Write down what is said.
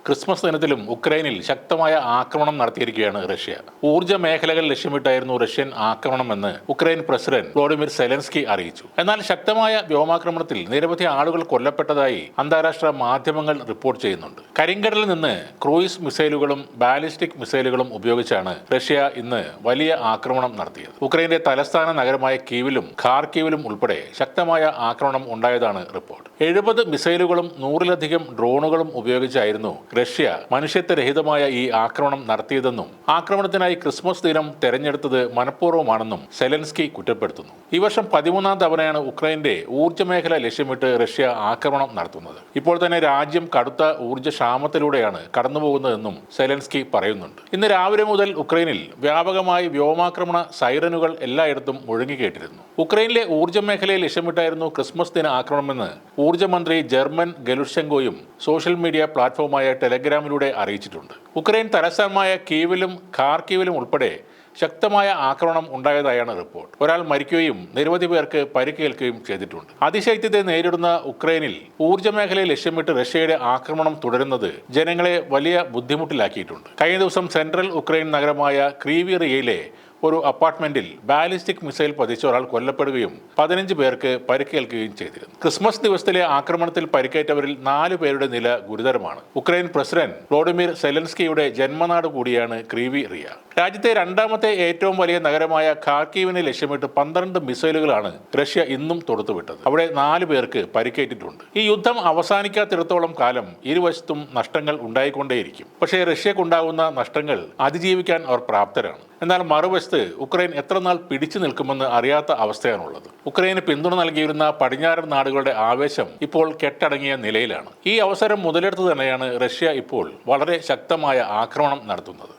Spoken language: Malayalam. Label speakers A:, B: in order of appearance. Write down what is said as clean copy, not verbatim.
A: ക്രിസ്മസ് ദിനത്തിലും ഉക്രൈനിൽ ശക്തമായ ആക്രമണം നടത്തിയിരിക്കുകയാണ് റഷ്യ. ഊർജ്ജ മേഖലകൾ ലക്ഷ്യമിട്ടായിരുന്നു റഷ്യൻ ആക്രമണമെന്ന് ഉക്രൈൻ പ്രസിഡന്റ് വ്ളോഡിമിർ സെലൻസ്കി അറിയിച്ചു. എന്നാൽ ശക്തമായ വ്യോമാക്രമണത്തിൽ നിരവധി ആളുകൾ കൊല്ലപ്പെട്ടതായി അന്താരാഷ്ട്ര മാധ്യമങ്ങൾ റിപ്പോർട്ട് ചെയ്യുന്നുണ്ട്. കരിങ്കടലിൽ നിന്ന് ക്രൂയിസ് മിസൈലുകളും ബാലിസ്റ്റിക് മിസൈലുകളും ഉപയോഗിച്ചാണ് റഷ്യ ഇന്ന് വലിയ ആക്രമണം നടത്തിയത്. ഉക്രൈന്റെ തലസ്ഥാന നഗരമായ കീവിലും ഖാർക്കീവിലും ഉൾപ്പെടെ ശക്തമായ ആക്രമണം ഉണ്ടായതാണ് റിപ്പോർട്ട്. 70 മിസൈലുകളും 100-ലധികം ഡ്രോണുകളും ഉപയോഗിച്ചായിരുന്നു റഷ്യ മനുഷ്യത്വരഹിതമായ ഈ ആക്രമണം നടത്തിയതെന്നും ആക്രമണത്തിനായി ക്രിസ്മസ് ദിനം തെരഞ്ഞെടുത്തത് മനഃപൂർവ്വമാണെന്നും സെലൻസ്കി കുറ്റപ്പെടുത്തുന്നു. ഈ വർഷം 13ാം തവണയാണ് ഉക്രൈന്റെ ഊർജ്ജ മേഖല ലക്ഷ്യമിട്ട് റഷ്യ ആക്രമണം നടത്തുന്നത്. ഇപ്പോൾ തന്നെ രാജ്യം കടുത്ത ഊർജ്ജ ക്ഷാമത്തിലൂടെയാണ് കടന്നുപോകുന്നതെന്നും സെലൻസ്കി പറയുന്നുണ്ട്. ഇന്ന് രാവിലെ മുതൽ ഉക്രൈനിൽ വ്യാപകമായി വ്യോമാക്രമണ സൈറനുകൾ എല്ലായിടത്തും മുഴങ്ങിക്കേട്ടിരുന്നു. ഉക്രൈനിലെ ഊർജ്ജ മേഖലയെ ലക്ഷ്യമിട്ടായിരുന്നു ക്രിസ്മസ് ദിന ആക്രമണമെന്ന് ഊർജ്ജമന്ത്രി ജർമൻ ഗലുഷെങ്കോയും സോഷ്യൽ മീഡിയ പ്ലാറ്റ്ഫോമായ ടെലഗ്രാമിലൂടെ അറിയിച്ചിട്ടുണ്ട്. ഉക്രൈൻ തലസ്ഥാനമായ കീവിലും ഖാർക്കീവിലും ഉൾപ്പെടെ ശക്തമായ ആക്രമണം ഉണ്ടായതായാണ് റിപ്പോർട്ട്. ഒരാൾ മരിക്കുകയും നിരവധി പേർക്ക് പരിക്കേൽക്കുകയും ചെയ്തിട്ടുണ്ട്. അതിശൈത്യത്തെ നേരിടുന്ന ഉക്രൈനിൽ ഊർജ്ജ മേഖലയെ ലക്ഷ്യമിട്ട് റഷ്യയുടെ ആക്രമണം തുടരുന്നത് ജനങ്ങളെ വലിയ ബുദ്ധിമുട്ടിലാക്കിയിട്ടുണ്ട്. കഴിഞ്ഞ ദിവസം സെൻട്രൽ ഉക്രൈൻ നഗരമായ ക്രീവി റിയയിലെ ഒരു അപ്പാർട്ട്മെന്റിൽ ബാലിസ്റ്റിക് മിസൈൽ പതിച്ച ഒരാൾ കൊല്ലപ്പെടുകയും 15 പേർക്ക് പരിക്കേൽക്കുകയും ചെയ്തിരുന്നു. ക്രിസ്മസ് ദിവസത്തിലെ ആക്രമണത്തിൽ പരിക്കേറ്റവരിൽ 4 പേരുടെ നില ഗുരുതരമാണ്. ഉക്രൈൻ പ്രസിഡന്റ് വ്ളോഡിമിർ സെലൻസ്കിയുടെ ജന്മനാട് കൂടിയാണ് ക്രീവി റിയ. രാജ്യത്തെ രണ്ടാമത്തെ ഏറ്റവും വലിയ നഗരമായ ഖാർക്കീവിനെ ലക്ഷ്യമിട്ട് 12 മിസൈലുകളാണ് റഷ്യ ഇന്നും തൊടുത്തുവിട്ടത്. അവിടെ 4 പേർക്ക് പരിക്കേറ്റിട്ടുണ്ട്. ഈ യുദ്ധം അവസാനിക്കാത്തിടത്തോളം കാലം ഇരുവശത്തും നഷ്ടങ്ങൾ ഉണ്ടായിക്കൊണ്ടേയിരിക്കും. പക്ഷേ റഷ്യക്കുണ്ടാകുന്ന നഷ്ടങ്ങൾ അതിജീവിക്കാൻ അവർ പ്രാപ്തരാണ്. എന്നാൽ മറുവശത്ത് ഉക്രൈൻ എത്ര നാൾ പിടിച്ചു നിൽക്കുമെന്ന് അറിയാത്ത അവസ്ഥയാണുള്ളത്. ഉക്രൈന് പിന്തുണ നൽകിയിരുന്ന പടിഞ്ഞാറൻ നാടുകളുടെ ആവേശം ഇപ്പോൾ കെട്ടടങ്ങിയ നിലയിലാണ്. ഈ അവസരം മുതലെടുത്ത് തന്നെയാണ് റഷ്യ ഇപ്പോൾ വളരെ ശക്തമായ ആക്രമണം നടത്തുന്നത്.